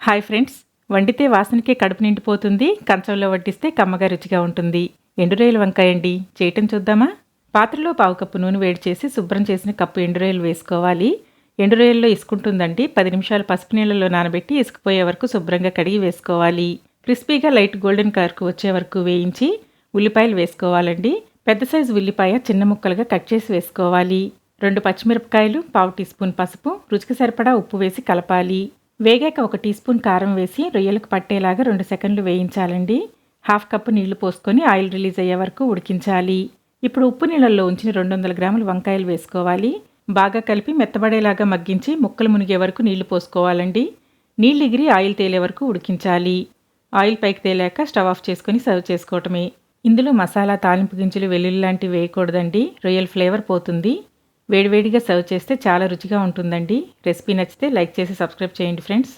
Hi friends, వండితే వాసనకే కడుపు నిండిపోతుంది, కంచంలో వడ్డిస్తే కమ్మగా రుచిగా ఉంటుంది. ఎండురొయ్యల వంకాయ అండి, చేయటం చూద్దామా? పాత్రలో పావు కప్పు నూనె వేడి చేసి శుభ్రం చేసిన కప్పు ఎండురొయ్యలు వేసుకోవాలి. ఎండురొయ్యల్లో ఇసుకుంటుందండి. 10 నిమిషాలు పసుపు నీళ్ళలో నానబెట్టి ఇసుకుపోయే వరకు శుభ్రంగా కడిగి వేసుకోవాలి. క్రిస్పీగా లైట్ గోల్డెన్ కలర్కు వచ్చే వరకు వేయించి ఉల్లిపాయలు వేసుకోవాలండి. పెద్ద సైజు ఉల్లిపాయ చిన్న ముక్కలుగా కట్ చేసి వేసుకోవాలి. 2 పచ్చిమిరపకాయలు, పావు టీ స్పూన్ పసుపు, రుచికి సరిపడా ఉప్పు వేసి కలపాలి. వేగాక 1 టీ స్పూన్ కారం వేసి రొయ్యలకు పట్టేలాగా 2 సెకండ్లు వేయించాలండి. 1/2 కప్పు నీళ్లు పోసుకొని ఆయిల్ రిలీజ్ అయ్యే వరకు ఉడికించాలి. ఇప్పుడు ఉప్పు నీళ్ళల్లో ఉంచిన 200 గ్రాముల వంకాయలు వేసుకోవాలి. బాగా కలిపి మెత్తబడేలాగా మగ్గించి ముక్కలు మునిగే వరకు నీళ్లు పోసుకోవాలండి. నీళ్ళు ఎగిరి ఆయిల్ తేలే వరకు ఉడికించాలి. ఆయిల్ పైకి తేలాక స్టవ్ ఆఫ్ చేసుకొని సర్వ్ చేసుకోవటమే. ఇందులో మసాలా, తాలింపు గింజలు, వెల్లుల్లి లాంటివి వేయకూడదండి. రొయ్యల ఫ్లేవర్ పోతుంది. వేడివేడిగా సర్వ్ చేస్తే చాలా రుచిగా ఉంటుందండి. రెసిపీ నచ్చితే లైక్ చేసి సబ్స్క్రైబ్ చేయండి ఫ్రెండ్స్.